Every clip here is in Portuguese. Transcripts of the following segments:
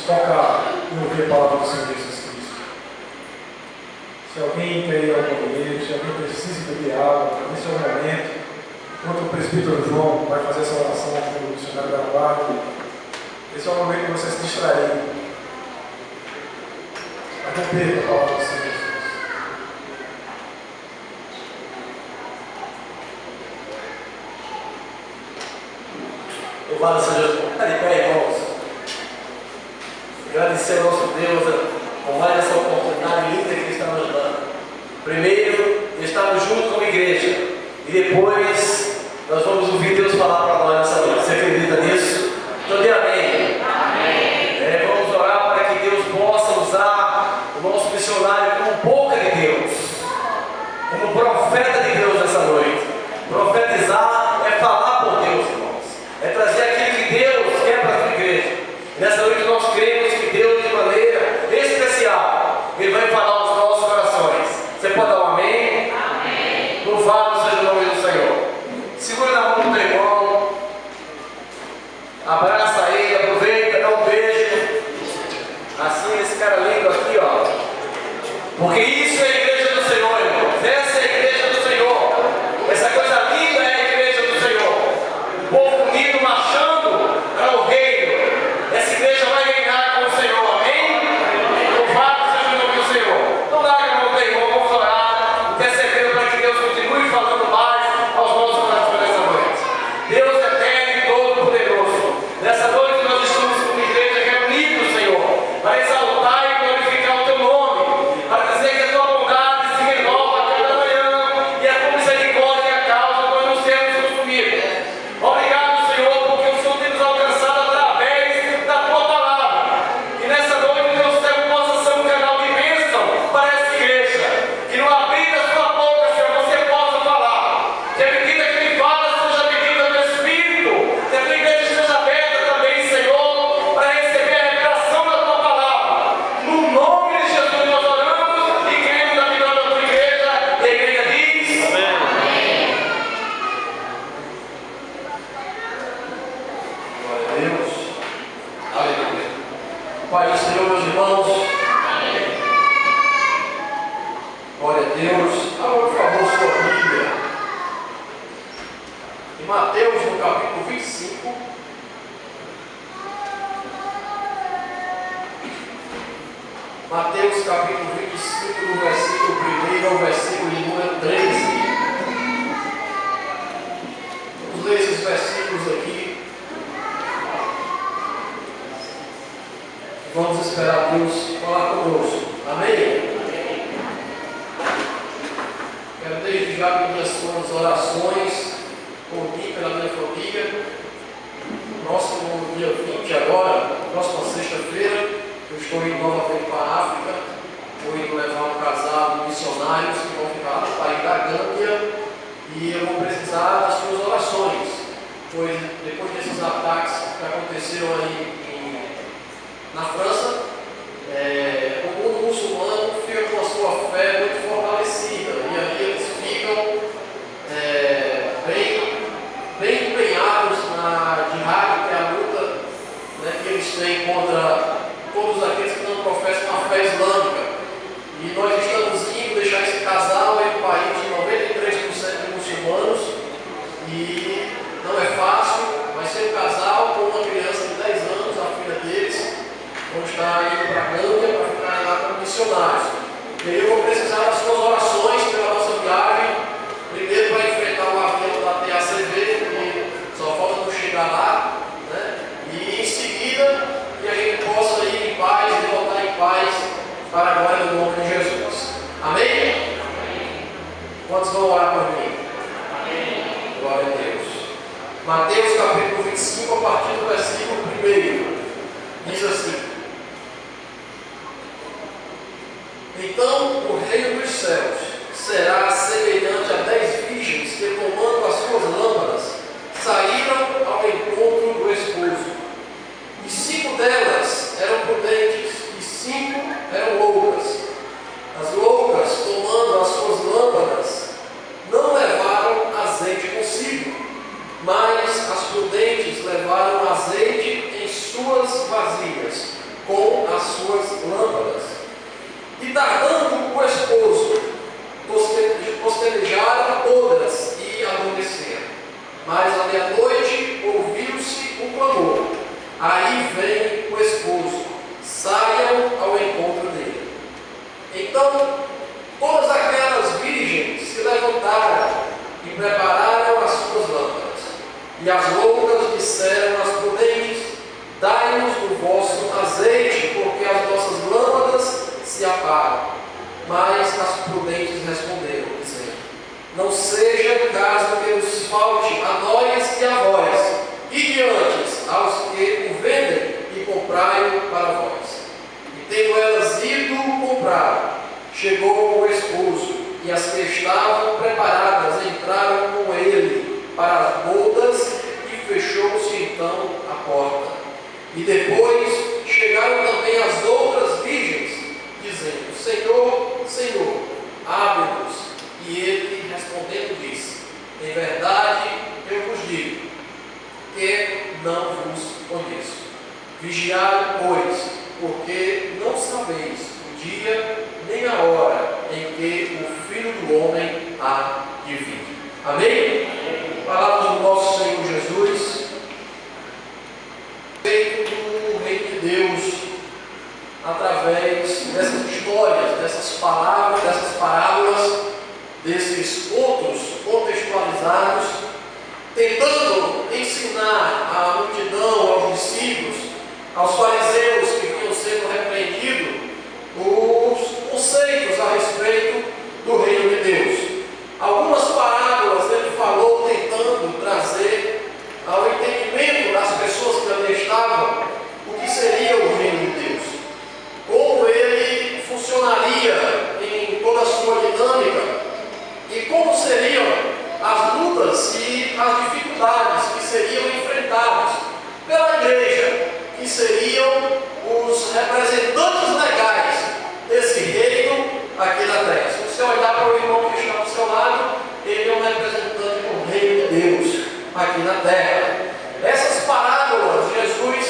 focar em ouvir a palavra do Senhor Jesus Cristo. Se alguém quer ir ao banheiro, se alguém precisa beber água, nesse é o momento, enquanto o presbítero João vai fazer essa oração com o missionário da guarda, esse é o momento de você se distrair. Mas não perca a palavra do Senhor Jesus. Louvado seja Deus. Está de pé, irmãos. Agradecer ao nosso Deus por mais essa oportunidade linda que Ele está nos dando. Primeiro, estarmos juntos como igreja. E depois, nós vamos ouvir Deus falar para nós nessa noite. Você acredita nisso? Então, dê amém. Amém. Vamos orar para que Deus possa usar o nosso missionário como boca de Deus, como profeta de Deus nessa noite. Profetizar é falar por Deus, irmãos. É trazer aquilo que Deus quer para a sua igreja. Nessa noite nós cremos que Deus, de maneira especial, Ele vai falar aos nossos corações. Você pode dar um amém? Amém. Louvado seja o nome do Senhor. Segura na mão do teu irmão, abraça ele, aproveita, dá um beijo. Assim, esse cara lindo aqui, ó. Porque isso é a igreja do Senhor, irmãos. Essa é a igreja do Senhor. Essa coisa linda é a igreja do Senhor. O povo unido marchando para o reino. Essa igreja vai reinar com o Senhor, amém? Louvado seja o nome do Senhor. Não dá a mão do irmão, vamos orar, intercedendo para que Deus continue falando mais aos nossos corações nessa noite. Deus é eterno e todo-poderoso. Nessa noite nós estamos como igreja reunidos, Senhor, para exaltar e glorificar o teu nome, para dizer que a tua bondade se renova a cada manhã e a tua misericórdia é a causa nós nos temos consumido. Obrigado, Senhor, porque o Senhor tem nos alcançado através da tua palavra. E nessa noite o teu servo possa ser um canal de bênção para essa igreja. Que no abrir da sua boca, Senhor, você possa falar. Que a medida que ele fala seja a medida do Espírito. Que a tua igreja esteja aberta também, Senhor, para receber a revelação da tua palavra. No nome de Jesus nós oramos e cremos na vida da tua igreja. E a igreja diz: amém. Glória a Deus. Aleluia. Pai do Senhor, meus irmãos. Glória a Deus. Abra, por favor, sua Bíblia. Em Mateus, no capítulo 25. Mateus, capítulo 25, do versículo 1 ao versículo de número 13. Vamos ler esses versículos aqui. Vamos esperar Deus falar conosco. Amém? Quero desde já pedir as suas orações por mim, pela minha família. Próximo dia 20 agora, próxima sexta-feira, eu estou indo novamente para a África. Vou indo levar um casal de missionários que vão ficar no país da Gâmbia. E eu vou precisar das suas orações, pois depois desses ataques que aconteceram aí na França, o mundo muçulmano fica com a sua fé muito fortalecida, e aí eles ficam bem empenhados na jihad, que é a luta, né, que eles têm contra todos aqueles que não professam a fé islâmica. E nós estamos indo deixar esse casal em um país de 93% de muçulmanos, e não é fácil, vai ser um casal com uma criança de 10 anos, a filha deles. Vão estar indo para a Gâmbia para ficarem lá como missionários. E aí eu vou precisar das suas orações pela nossa viagem. Primeiro para enfrentar o avião da TACV, que só falta não chegar lá, né? E em seguida que a gente possa ir em paz e voltar em paz para a glória do nome de Jesus. Amém? Amém. Quantos vão orar por mim? Amém. Glória a Deus. Mateus capítulo 25, a partir do versículo 1. Diz assim: então o reino dos céus será semelhante a 10 virgens que, tomando as suas lâmpadas, saíram ao encontro do esposo. E 5 delas eram prudentes e 5 eram loucas. As loucas, tomando as suas lâmpadas, não levaram azeite consigo, mas as prudentes levaram azeite em suas vasilhas. com as suas lâmpadas. E tardando o esposo, bosquejaram todas e adormeceram. Mas à meia-noite ouviu-se um clamor. Aí vem o esposo, saiam ao encontro dele. Então todas aquelas virgens se levantaram e prepararam as suas lâmpadas. E as loucas disseram às prudentes: dai-nos do vosso azeite, porque as nossas lâmpadas se apagam. Mas as prudentes responderam, dizendo: não seja caso que nos falte a nós e a vós, e de antes aos que o vendem, e comprai-o para vós. E tendo elas ido comprar, chegou o esposo, e as que estavam preparadas entraram com ele para as bodas, e fechou-se então a porta. E depois chegaram também as outras virgens, dizendo: Senhor, Senhor, abre-nos. E ele respondendo disse: em verdade eu vos digo que não vos conheço. Vigiai, pois, porque não sabeis o dia nem a hora em que o Filho do Homem há de vir. Amém? Palavra do nosso Senhor Jesus, feito do Reino de Deus, através dessas histórias, dessas palavras, dessas parábolas, desses contos contextualizados, tentando ensinar à multidão, aos discípulos, aos fariseus que vinham sendo repreendidos, os conceitos a respeito do reino de Deus. Algumas parábolas ele falou tentando trazer ao entendimento das pessoas que ali estavam o que seria o reino de Deus, como ele funcionaria em toda a sua dinâmica e como seriam as lutas e as dificuldades que seriam enfrentadas pela igreja, que seriam os representantes legais desse reino aqui na terra. Se você olhar para o irmão que está ao seu lado, ele é um representante do reino de Deus aqui na terra. Essas parábolas Jesus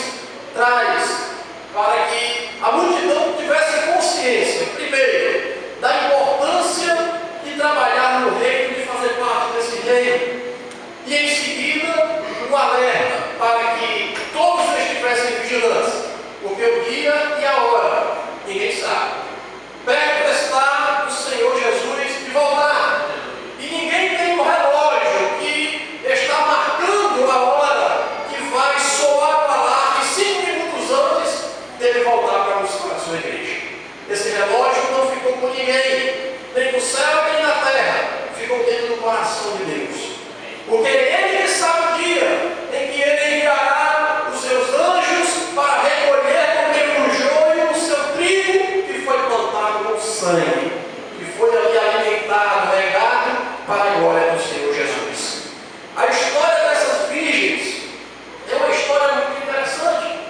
traz para que a multidão tivesse consciência, primeiro, da importância de trabalhar no reino, de fazer parte desse reino, e em seguida um alerta para que todos estivessem vigilantes, porque o dia e a hora ninguém sabe. Perto está o Senhor Jesus de voltar, e ninguém tem um relógio que está marcando a hora que vai soar para lá, e 5 minutos antes dele voltar para buscar a sua igreja. Esse relógio não ficou com ninguém, nem no céu nem na terra, ficou dentro do coração de Deus, porque Ele que sabe o dia em que Ele enviará os seus anjos para recolher no meio do joio o seu trigo que foi plantado com sangue, que foi ali alimentado, regado para a glória do Senhor Jesus. A história dessas virgens é uma história muito interessante.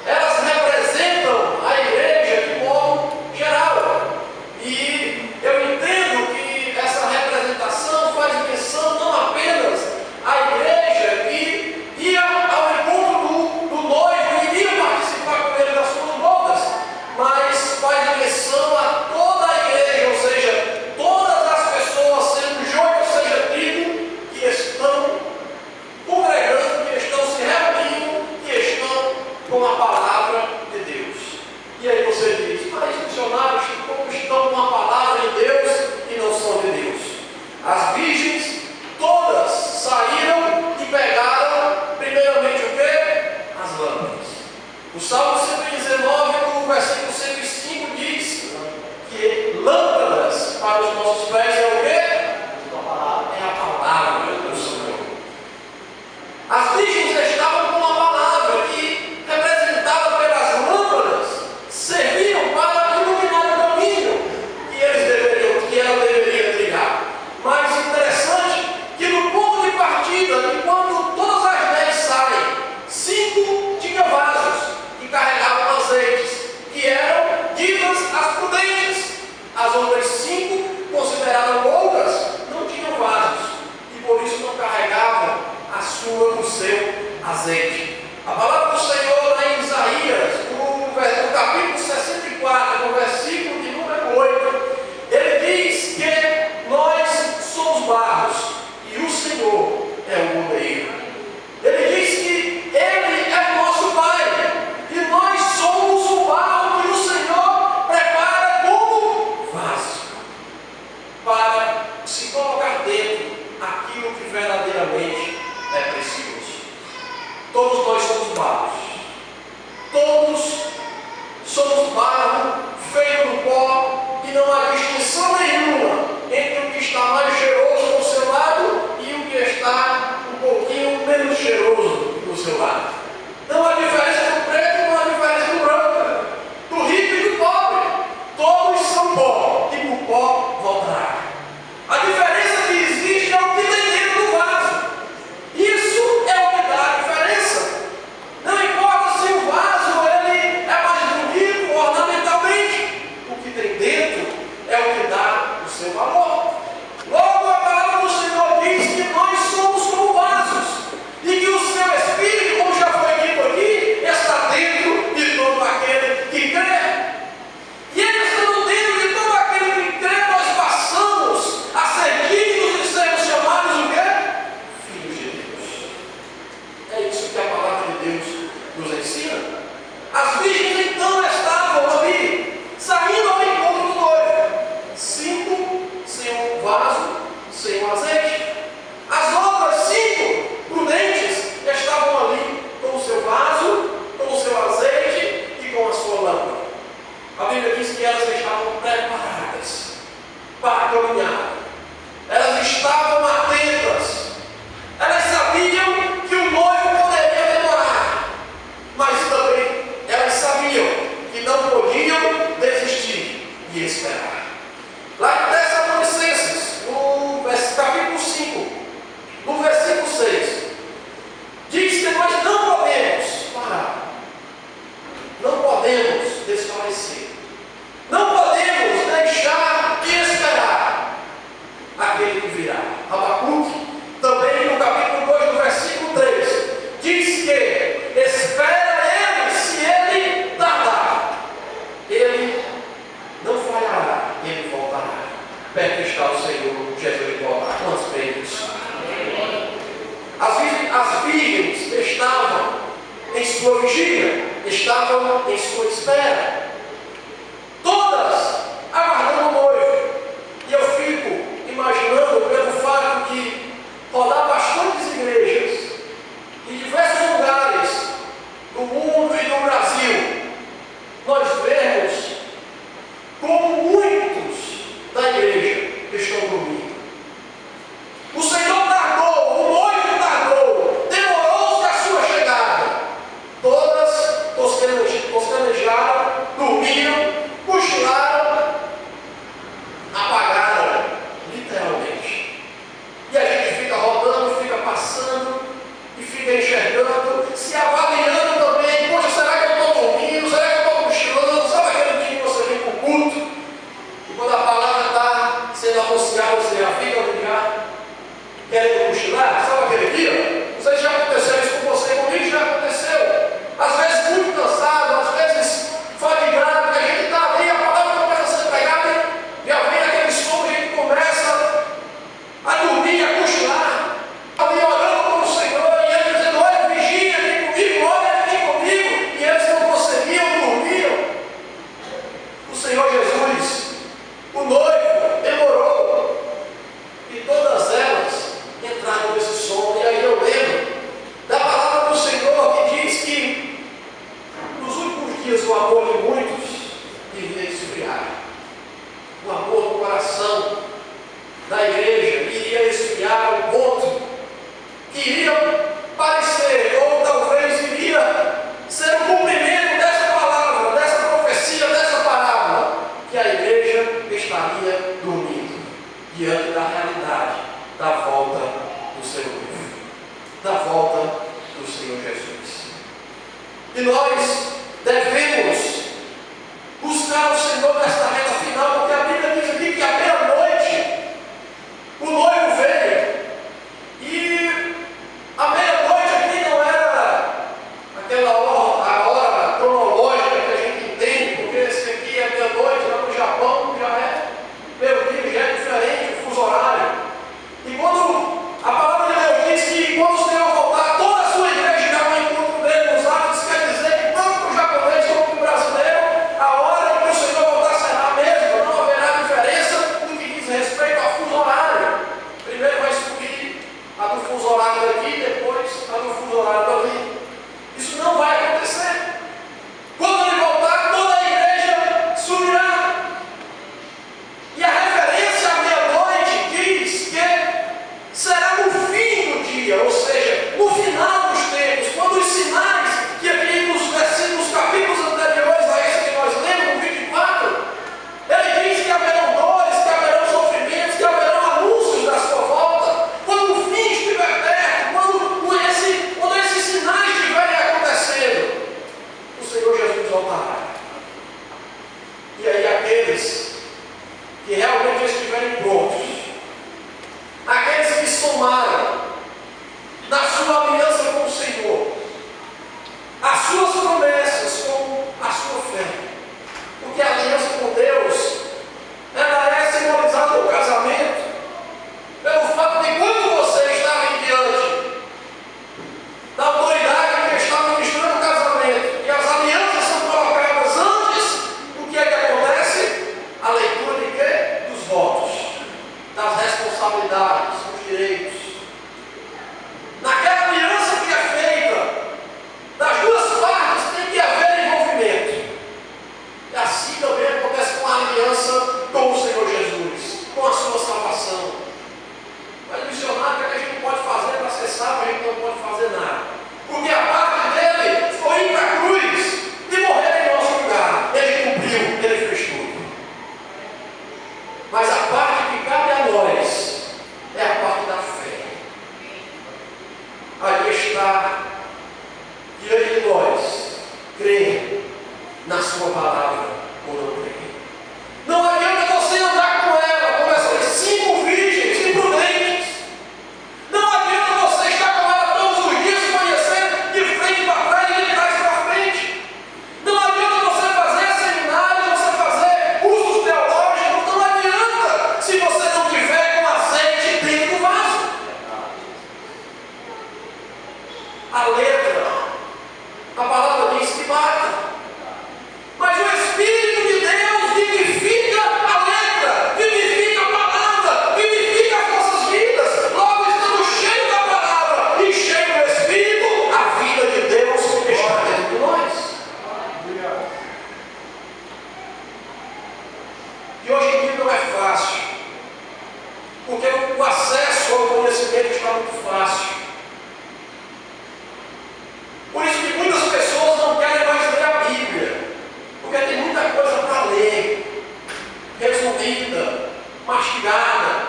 Elas representam a igreja de modo geral, e eu entendo que essa representação faz menção não apenas à igreja que ia ao encontro do noivo e iria participar com ele das suas bodas, mas faz menção a toda a igreja, ou seja, todas as pessoas, sendo joio ou seja trigo, que estão congregando, que estão se reunindo, que estão com a palavra de Deus. E aí você diz: mas missionários, como estão com a palavra de Deus e não são de Deus? As virgens todas saíram e pegaram primeiramente o quê? As lâmpadas. O Salmo 119, no versículo 105, diz que lâmpadas para os nossos pés é o quê? É a palavra do Senhor. As virgens estavam com uma palavra que, representada pelas lâmpadas, serviam para iluminar o caminho que ela deveria trilhar. Mas interessante que no ponto de partida, enquanto todas as 10 saem, 5 tinham vasos que carregavam azeites, que eram ditas as prudentes. As outras 5, consideradas loucas, não tinham vasos e por isso não carregavam o seu azeite. A palavra do Senhor lá em Isaías, no somos barro, feito do pó, e não há distinção nenhuma entre o que está mais cheiroso do seu lado e o que está um pouquinho menos cheiroso do seu lado. Não há diferença do preto, não há diferença do branco, do rico e do pobre. Todos são pó, e por pó voltará. A diferença que existe é o que tem dentro do vaso. Isso é o que dá a diferença. Não importa se o vaso ele é mais bonito ornamentalmente, o que tem dentro é o que dá o seu valor. Logo, a palavra do Senhor diz que nós somos como vasos e que o seu Espírito, como já foi dito aqui, está dentro de todo aquele que crê. E ele estando dentro de todo aquele que crê, nós passamos a ser dignos de sermos chamados o quê? Filhos de Deus. É isso que a palavra de Deus nos ensina. As virgens então estavam ali, saindo ao encontro do noivo. 5 sem um vaso, sem um azeite. As outras 5 prudentes estavam ali com o seu vaso, com o seu azeite e com a sua lâmpada. A Bíblia diz que elas estavam preparadas para caminhar. Elas estavam atentas. Elas sabiam que o noivo poderia demorar, mas também elas sabiam que não podiam desistir e esperar. Lá em Tessalonicenses, no capítulo 5, no versículo 6, diz que nós não podemos parar, não podemos desfalecer, não podemos deixar de esperar aquele que virá. Abacuque, também no capítulo 2, no versículo 3, diz que espera ele, se ele tardar, ele não falhará, ele voltará. Perto está o Senhor Jesus voltar. Quantos creem nisso? As virgens estavam em sua vigília, estavam em sua espera, todas aguardando o noivo. E eu fico imaginando, pelo fato de rodar bastantes igrejas em diversos lugares do mundo e do Brasil, nós vemos como muitos da igreja estão dormindo. O Senhor tardou, o noivo tardou, demorou-se a sua chegada. Todas toscanejaram, dormiram, cochilaram, apagaram, literalmente. E a gente fica rodando, fica passando e fica enxergando, se avaliando também. Poxa, será que eu estou dormindo? Será que eu estou cochilando? Sabe aquele dia que você vem para o culto e quando a palavra está sendo anunciada, você já fica ligado, querendo cochilar? Sabe aquele dia? Não sei se já aconteceu isso com você, comigo já aconteceu. Às vezes muito cansado, às vezes fatigado, que a gente está ali, a palavra começa a ser pregada, já vem aquele som, a gente começa a dormir, a cochilar, ali orando com o Senhor, e ele dizendo: olha, vigia, vem comigo, olha, vem comigo, e eles não conseguiam, dormiam. O Senhor Jesus, o noivo, demorou, e todas elas entraram nesse sono. E aí eu lembro da palavra do Senhor que diz que nos últimos dias o amor de muitos iria esfriar. O amor do coração da igreja iria esfriar ao ponto que iria parecer, ou talvez iria ser o cumprimento dessa palavra, dessa profecia, dessa parábola, que a igreja estaria dormindo diante da realidade da volta do Senhor, da volta do Senhor Jesus. E nós devemos buscar o Senhor nesta reta final, porque a Bíblia diz aqui que à meia-noite o noivo veio. E a meia-noite aqui não era aquela hora, a hora cronológica que a gente entende, porque esse aqui é meia-noite, lá no Japão já é meio-dia, já é diferente o fuso horário. E quando a palavra de Deus diz que quando o Senhor voltar, toda a sua igreja irá ao encontro dele nos atos, quer dizer que tanto aqueles que realmente estiverem prontos, aqueles que somaram na sua aliança com o Senhor as suas promessas com a sua fé. Porque a aliança com Deus, ela é simbolizada no casamento, pelo fato de quando você está diante da autoridade que está ministrando o casamento, e as alianças são colocadas antes, o que é que acontece? A leitura de quê? Dos votos, das responsabilidades, dos direitos. Naquela aliança que é feita, das duas partes tem que haver envolvimento. E assim também acontece com a aliança com o Senhor Jesus, com a sua salvação. Mas o missionário, o que a gente não pode fazer para ser salvo? A gente não pode fazer nada. Porque a parte dele foi ir para a cruz e morrer em nosso lugar. Ele cumpriu, ele fez tudo. Mas a parte que cabe a nós é a parte da fé. Aí está diante de nós, crer na sua palavra ou não crer. Não adianta você andar com ela como essas 5 virgens imprudentes. Não adianta você estar com ela todos os dias, conhecendo de frente para trás e de trás para frente. Não adianta você fazer seminários, você fazer cursos teológicos. Não adianta se você não tiver com azeite dentro do vaso. A letra, a palavra diz que mata. Mas o Espírito de Deus vivifica a letra, vivifica a palavra, vivifica as nossas vidas. Logo, estando cheio da palavra e cheio do Espírito, a vida de Deus está dentro de nós. E hoje em dia não é fácil, porque o acesso ao conhecimento está muito fácil. Por isso que muitas pessoas não querem mais ler a Bíblia, porque tem muita coisa para ler, resumida, mastigada.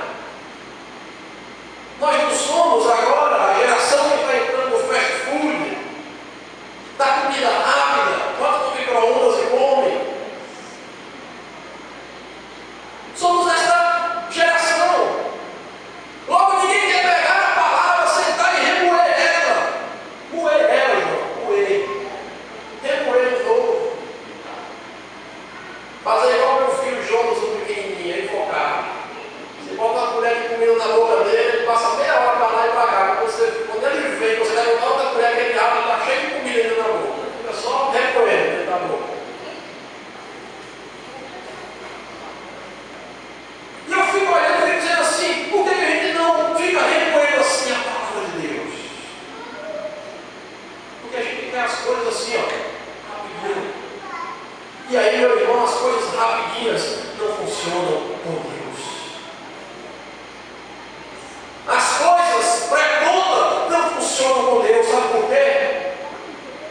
Nós não somos agora a geração que está entrando no fast food, da comida rápida, bota no micro-ondas e come. Somos essa geração. Logo ninguém quer pegar a palavra, sentar e remoer ela. Moer ela, João, moer. Remoer de novo. Fazer igual meu filho Jonas, o pequenininho, ele focado. Você bota uma colher de comida na boca dele, ele passa meia hora para lá e para cá. Quando ele vem, você leva uma outra colher que ele abre, está cheio de comida ainda na boca. Fica só remoendo dentro da boca. E eu fico olhando e fico dizendo assim, por que a gente não fica remoendo assim a palavra de Deus? Porque a gente quer as coisas assim, ó, rapidinho. E aí, meu irmão, as coisas rapidinhas não funcionam com Deus. As coisas pré-conta não funcionam com Deus. Sabe por quê?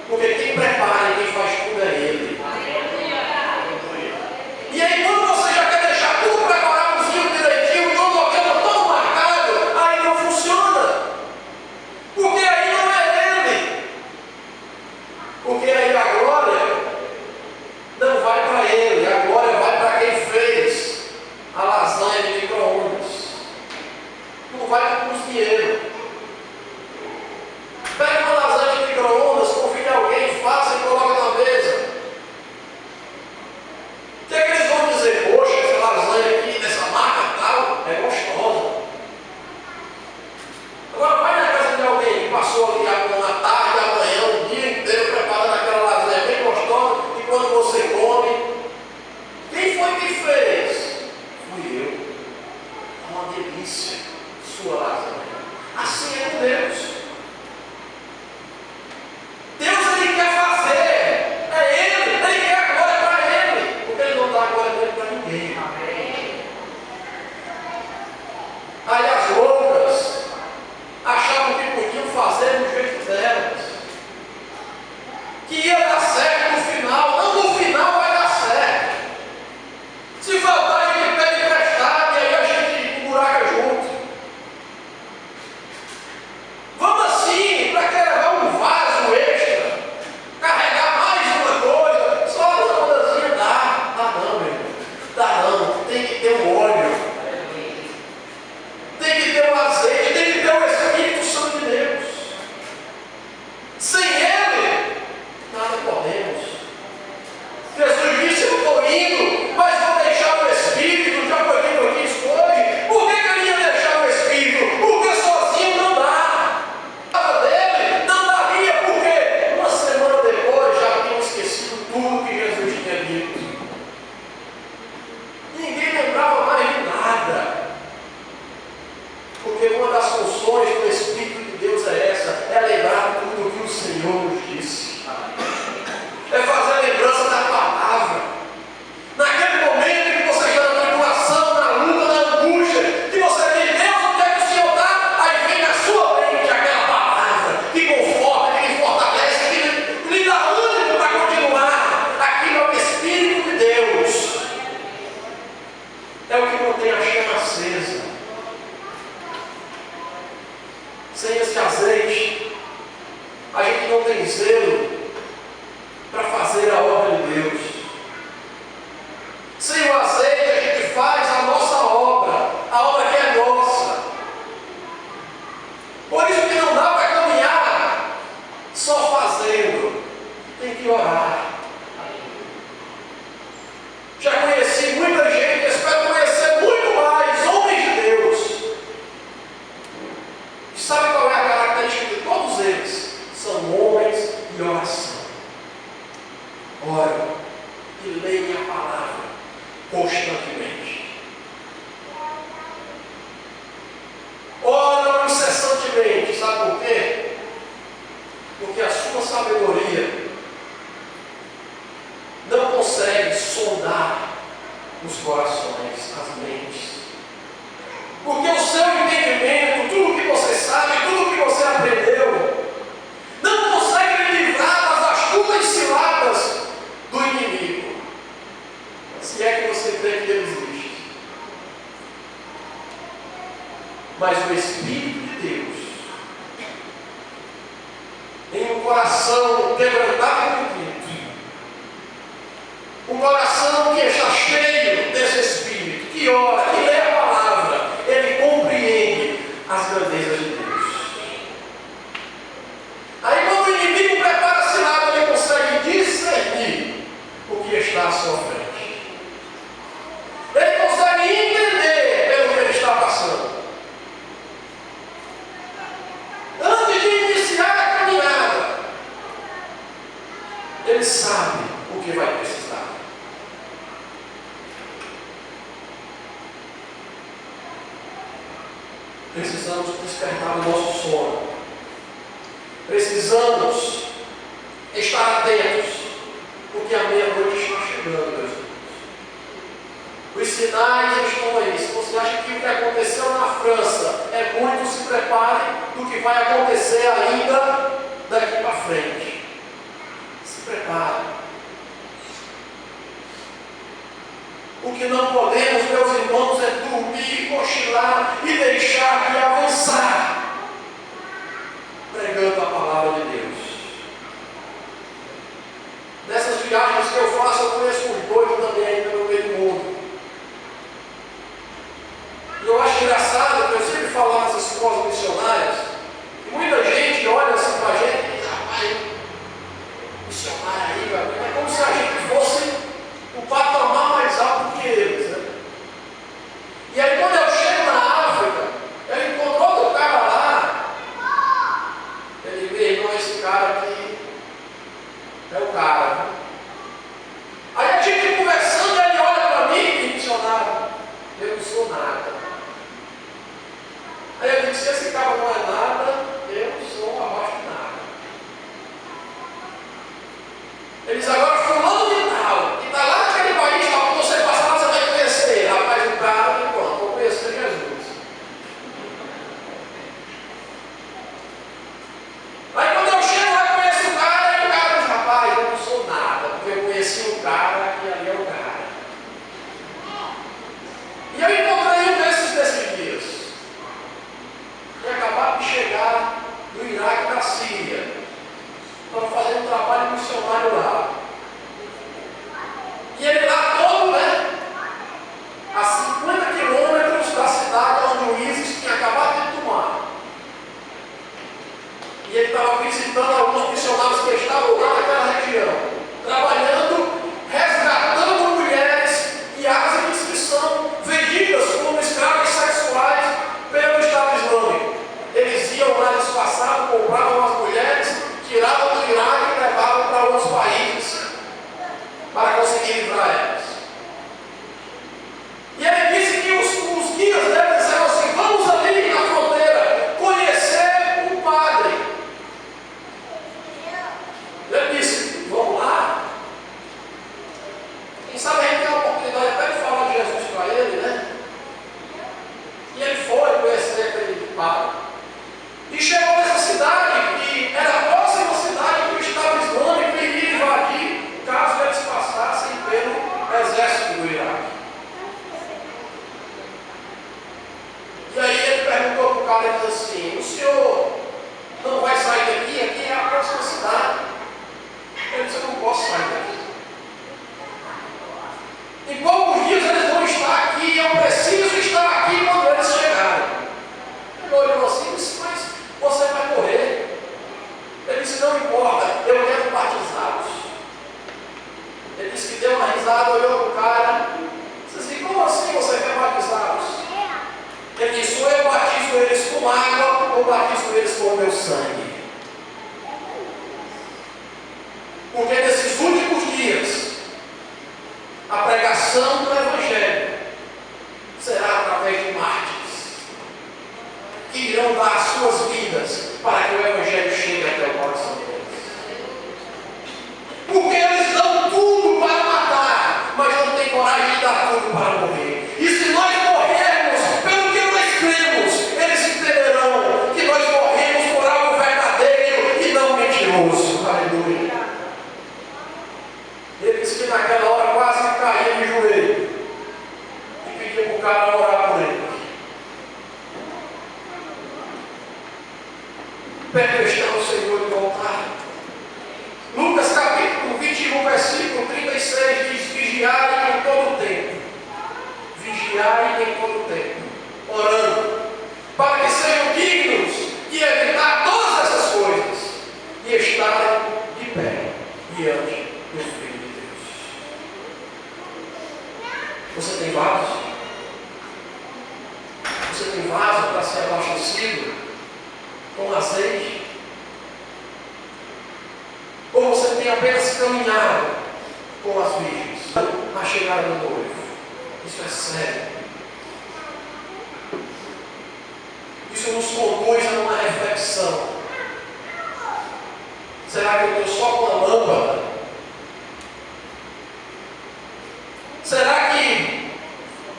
Porque quem prepara e quem faz tudo é Ele. E aí, quando você já quer deixar tudo preparadozinho, direitinho, todo local, todo marcado, aí não funciona. Porque aí não é Ele. Porque aí a glória não vai para Ele, a glória vai para quem fez a que Jesus tinha dito. Ninguém lembrava mais de nada. Porque uma das funções do Espírito de Deus é essa, é lembrar tudo o que o Senhor nos disse. É fazer a lembrança da palavra. Naquele momento que você está na tribulação, na luta, na angústia, que você diz, Deus, onde é que o Senhor está? Aí vem na sua mente aquela palavra que conforta, que lhe fortalece, que lhe dá ânimo para continuar. Aquilo é o Espírito de Deus. É o que mantém a chama acesa. Sem esse azeite, a gente não tem zelo para fazer a obra de Deus. Sem o azeite, a gente faz a nossa obra, a obra que é nossa. Por isso que não dá para caminhar só fazendo, tem que orar. Já conheci muita gente, espero conhecer muito mais homens de Deus. Sabe qual é a característica de todos eles? São homens de oração. Oram e leem a palavra constantemente. Oram incessantemente. Sabe por quê? Porque a sua sabedoria não consegue sondar os corações, as mentes. Porque o seu entendimento, tudo que você sabe, tudo que você aprendeu, não consegue lhe livrar das astutas ciladas do inimigo. Se é que você crê que ele existe. Mas o Espírito de Deus, em um coração quebrantado e contrito, um coração que está cheio desse Espírito, que ora, que lê a palavra, ele compreende as grandezas de Deus. Aí quando o inimigo prepara a cilada, ele consegue discernir o que está à sua frente. Ele consegue entender pelo que ele está passando. Antes de iniciar a caminhada, ele sabe o que vai precisar. Precisamos despertar o nosso sono. Precisamos estar atentos, porque a meia-noite está chegando, meus irmãos. Os sinais estão aí. Se você acha que o que aconteceu na França é muito, se prepare do que vai acontecer ainda daqui para frente. Se prepare. O que não podemos, meus irmãos, é dormir, cochilar e deixar de avançar, pregando a palavra de Deus. Nessas viagens que eu faço, eu conheço uns doidos também ainda no meio do mundo. E eu acho engraçado que eu sempre falo nas escolas missionárias, e muita gente olha assim para a gente e diz, rapaz, missionário aí, é como se a gente fosse o patamar mais alto que eles, né? E aí quando eu chego na África, eu encontro outro cara lá, ele se livrar elas. E ele disse que os guias dele disseram assim: vamos ali na fronteira conhecer o padre. Ele disse: vamos lá. Quem sabe a gente tem a oportunidade até de falar de Jesus para ele, né? E ele foi conhecer aquele padre. E chegou nessa cidade, que era a próxima cidade que o Estado Islâmico iria invadir, caso eles passassem pelo exército do Iraque. E aí ele perguntou para o cara e disse assim: o senhor não vai sair daqui? Aqui é a próxima cidade. Ele disse: eu não posso sair daqui. Em poucos dias eles vão estar aqui, eu preciso estar aqui quando eles chegarem. Ele olhou assim e disse: mas você vai morrer. Ele disse: não importa, eu quero batizá-los. Ele disse que deu uma risada, olhou para o cara e disse: como assim você quer batizá-los? Ele disse: ou eu batizo eles com água, ou batizo eles com o meu sangue. Porque nesses últimos dias, a pregação do Evangelho será através de mártires, que irão dar as suas vidas para que o Evangelho chegue até o coração deles. Porque eles dão tudo para matar, mas não têm coragem de dar tudo para morrer. E se nós morrermos pelo que nós cremos, eles entenderão que nós morremos por algo verdadeiro e não mentiroso. Aleluia. Ele disse que naquela hora quase caía de joelho e pedia para o cara orar por ele. Perpetuar o Senhor de voltar. Lucas capítulo 21, versículo 36 diz: vigiai em todo o tempo. Vigiai em todo o tempo, orando, para que sejam dignos de evitar todas essas coisas e estarem de pé diante do Filho de Deus. Você tem vaso? Você tem vaso para ser abastecido com azeite? Ou você tem apenas caminhado com as virgens a chegada do noivo? Isso é sério. Isso nos conduz a uma reflexão. Será que eu estou só com a lâmpada? Será que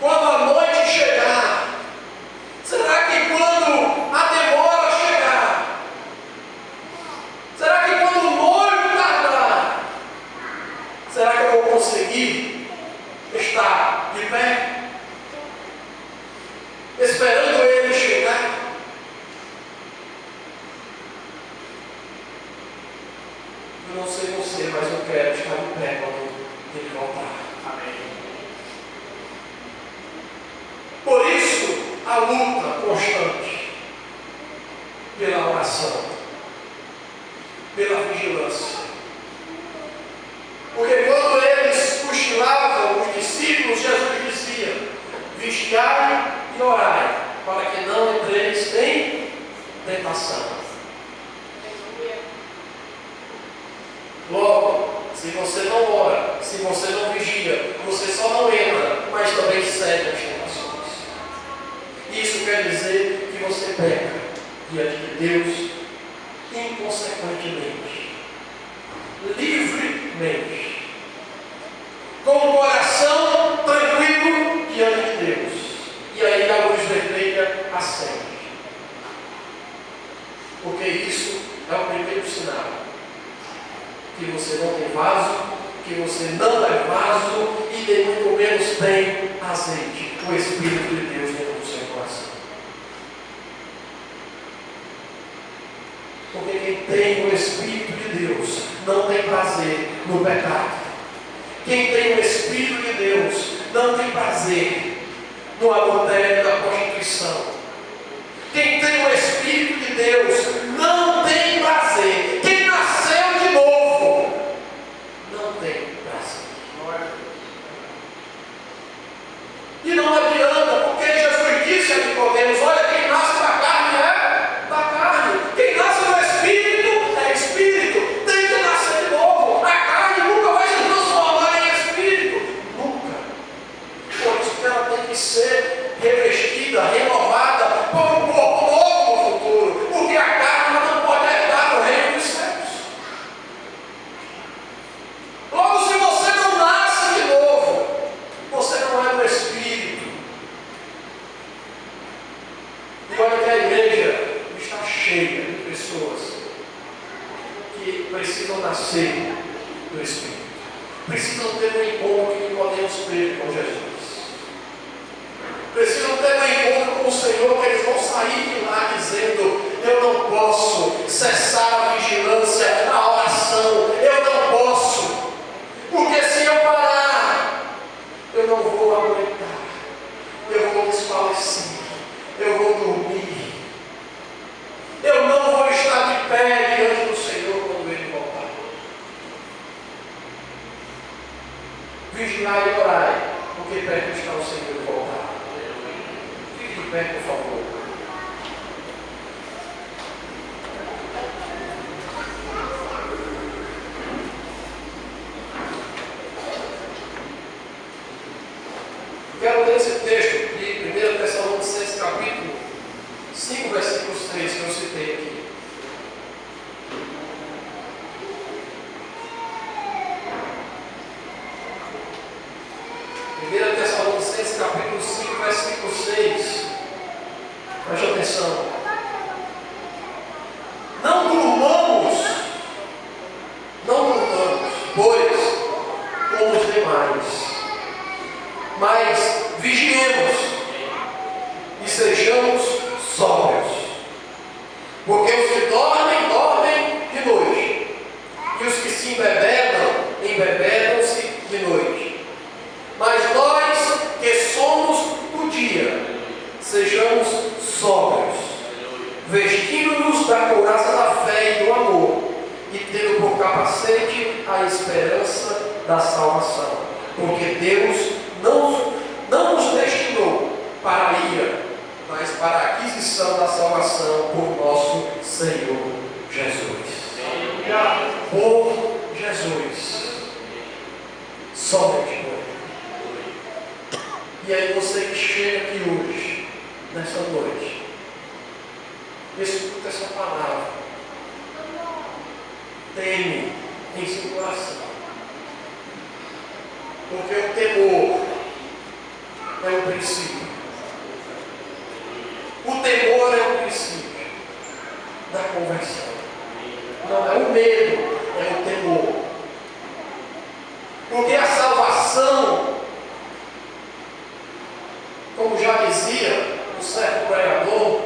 quando a noite chegar, será que quando a demora chegar, será que quando o noivo tardar, será que eu vou conseguir estar de pé, esperando ele chegar? Eu não sei você, mas eu quero estar de pé quando ele voltar. Amém. Por isso, a luta constante pela oração, pela vigilância. Porque quando eles cochilavam, os discípulos, Jesus dizia: vigiai e orai, para que não entreis em tentação. Logo, se você não ora, se você não vigia, você só não entra, mas também cede às tentações. Isso quer dizer que você peca diante de Deus inconsequentemente, livremente, com o coração tranquilo diante de Deus. E aí a luz vermelha acende. Porque isso é o primeiro sinal que você não tem vaso, que você não é vaso e nem muito menos tem azeite, o Espírito de Deus dentro do seu coração. Porque quem tem o Espírito de Deus não tem prazer no pecado. Quem tem o Espírito de Deus não tem prazer no adultério, na prostituição. Quem tem o Espírito de Deus não tem prazer. Quem nasceu de novo não tem prazer. E não adianta, porque Jesus disse a Nicodemos: olha, quem nasce da carne é da carne. Quem nasce do Espírito é Espírito. Tem que nascer de novo. A carne nunca vai se transformar em Espírito. precisam ter um encontro que Nicodemos teve com Jesus. Precisam ter um encontro com o Senhor, que eles vão sair de lá dizendo: eu não posso cessar a vigilância, a oração, eu não posso, porque se eu parar, eu não vou aguentar, eu vou desfalecer, eu vou dormir, eu não vou estar de pé diante do Senhor quando Ele voltar. Vigiai e orai, porque perto está o Senhor voltar. Fique de pé, por favor. Quero ler esse texto de 1 Tessalonicenses, capítulo 5, versículos 3, que eu citei aqui. Tessalonicenses, capítulo 5, versículo 6. Preste atenção. Não durmamos, pois, como os demais, mas vigiemos e sejamos sóbrios, porque os que dormem, dormem de noite, e os que se embebedam, embebedam-se de noite. Mas nós que somos do dia, sejamos sóbrios, vestindo-nos da couraça da fé e do amor, e tendo por capacete a esperança da salvação, porque Deus não nos destinou para a ira, mas para a aquisição da salvação por nosso Senhor Jesus. Por Jesus, somente por Ele. E aí você que chega aqui hoje, nessa noite, escuta essa palavra, teme em seu coração, porque o temor é o princípio. O temor é o princípio da conversão. Não é o medo, é o temor. Porque a salvação, como já dizia o certo pregador,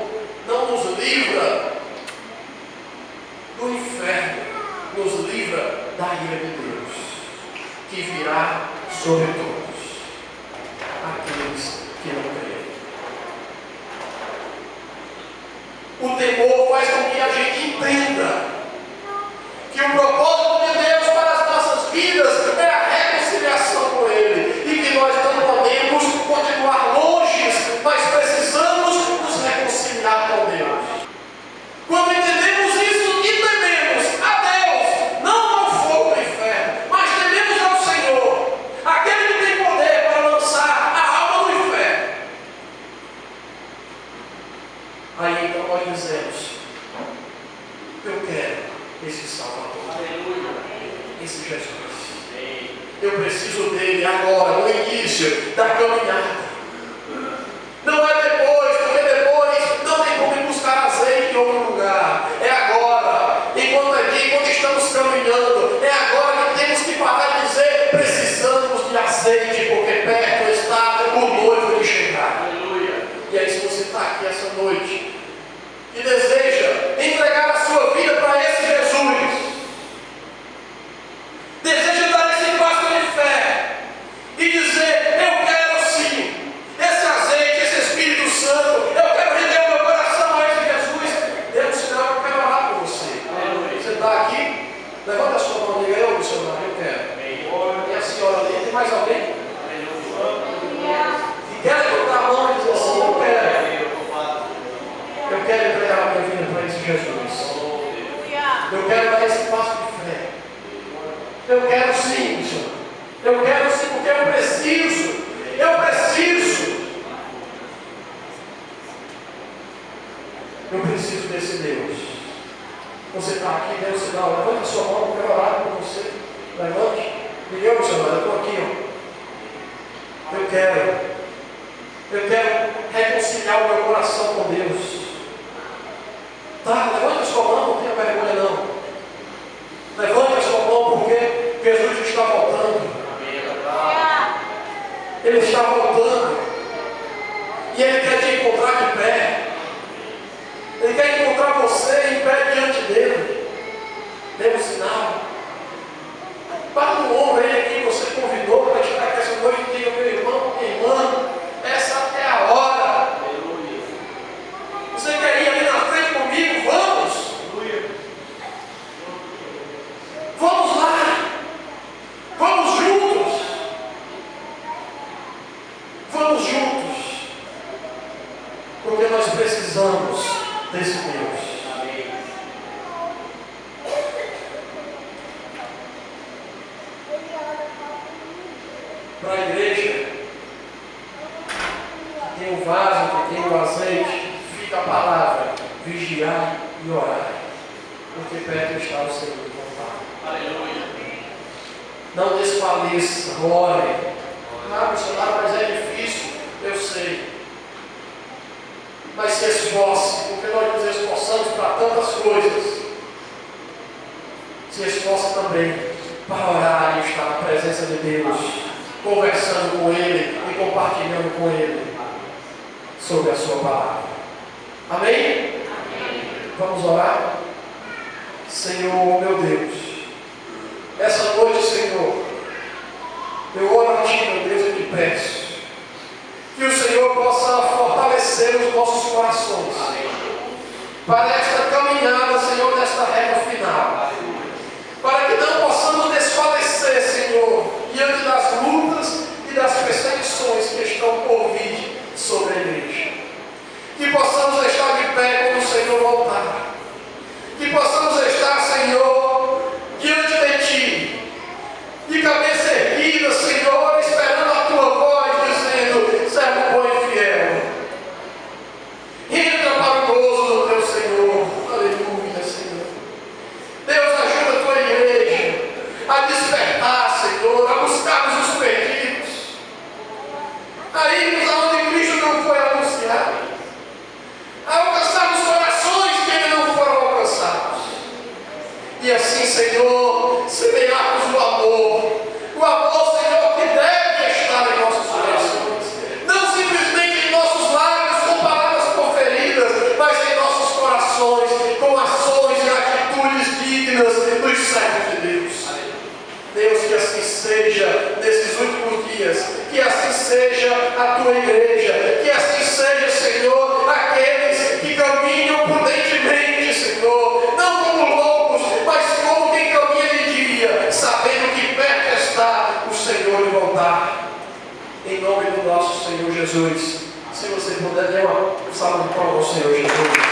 não nos livra do inferno, nos livra da ira de Deus, que virá sobre todos aqueles que não creem. O temor faz com que a gente entenda que o propósito de Deus para as nossas vidas é a reconciliação com Ele, e que nós não podemos continuar longe, mas precisamos nos reconciliar com Deus. Quando entendemos isso e tememos a Deus, não ao fogo do inferno, mas tememos ao Senhor, aquele que tem poder para lançar a alma no inferno. Aí então nós dizemos: eu quero esse Salvador, esse Jesus. Eu preciso dele agora, no início da caminhada. Não é depois, porque depois não tem como ir buscar azeite em outro lugar. É agora, enquanto estamos caminhando, é agora que temos que parar e dizer: precisamos de azeite, porque perto está o noivo de chegar. E aí, se você está aqui essa noite e deseja entregar a sua vida para esse Jesus, deseja dar esse passo de fé e dizer: eu quero sim esse azeite, esse Espírito Santo, eu quero render o meu coração a esse Jesus, dê um sinal que eu quero orar por você. Você está aqui? Levanta a sua mão e diga: eu, missionário, eu quero. E a senhora ali, tem mais alguém? E quer levantar a mão e dizer assim: eu quero. Eu quero entregar a minha vida para esse Jesus. Eu quero dar esse passo de fé. Eu quero sim, Senhor. Eu quero sim, porque eu preciso. Eu preciso. Eu preciso desse Deus. Você está aqui, Deus, sinal. Levante a sua mão, eu quero orar por você. Levante. E eu, Senhor, eu estou aqui. Ó. Eu quero reconciliar o meu coração com Deus. Tá, levante a sua mão, não tenha vergonha não. Levante a sua mão, porque Jesus está voltando. precisamos desse Deus. Para a igreja, que tem o vaso, que tem o azeite, fica a palavra: vigiar e orar, porque perto está o Senhor de voltar. Aleluia. Não desfaleça, ore. Missionário, mas é difícil, eu sei. Mas se esforce, porque nós nos esforçamos para tantas coisas. Se esforce também para orar e estar na presença de Deus, conversando com Ele e compartilhando com Ele sobre a sua palavra. Amém? Amém. Vamos orar? Senhor, meu Deus, essa noite, Senhor, eu oro a Ti, meu Deus, e te peço que o Senhor possa fortalecer os nossos corações para esta caminhada, Senhor, nesta reta final, para que não possamos desfalecer, Senhor, diante das lutas e das perseguições que estão por vir sobre a igreja. Que possamos estar de pé quando o Senhor voltar. Que possamos estar, Senhor, diante de Ti, de cabeça erguida, Senhor, esperando a Tua voz, dizendo: servo bom e fiel, entra para o gozo do Teu Senhor. Aleluia, Senhor. Deus, ajuda a Tua igreja a despertar, Senhor, a buscarmos os perdidos, a irmos aonde Cristo não foi anunciado, a alcançarmos corações que ainda não foram alcançados. E assim, Senhor, semearmos o amor, Senhor, que deve estar em nossos corações, não simplesmente em nossos lábios com palavras proferidas, mas em nossos corações com ações e atitudes dignas dos servos de Deus. Deus, que assim seja nesses últimos dias, que assim seja a Tua igreja, que assim seja, Senhor, aqueles que caminham prudentemente, Senhor, não como loucos, mas como quem caminha de dia, sabendo que perto está o Senhor de voltar. Em nome do nosso Senhor Jesus, se você puder, dê uma salva de palmas ao Senhor Jesus.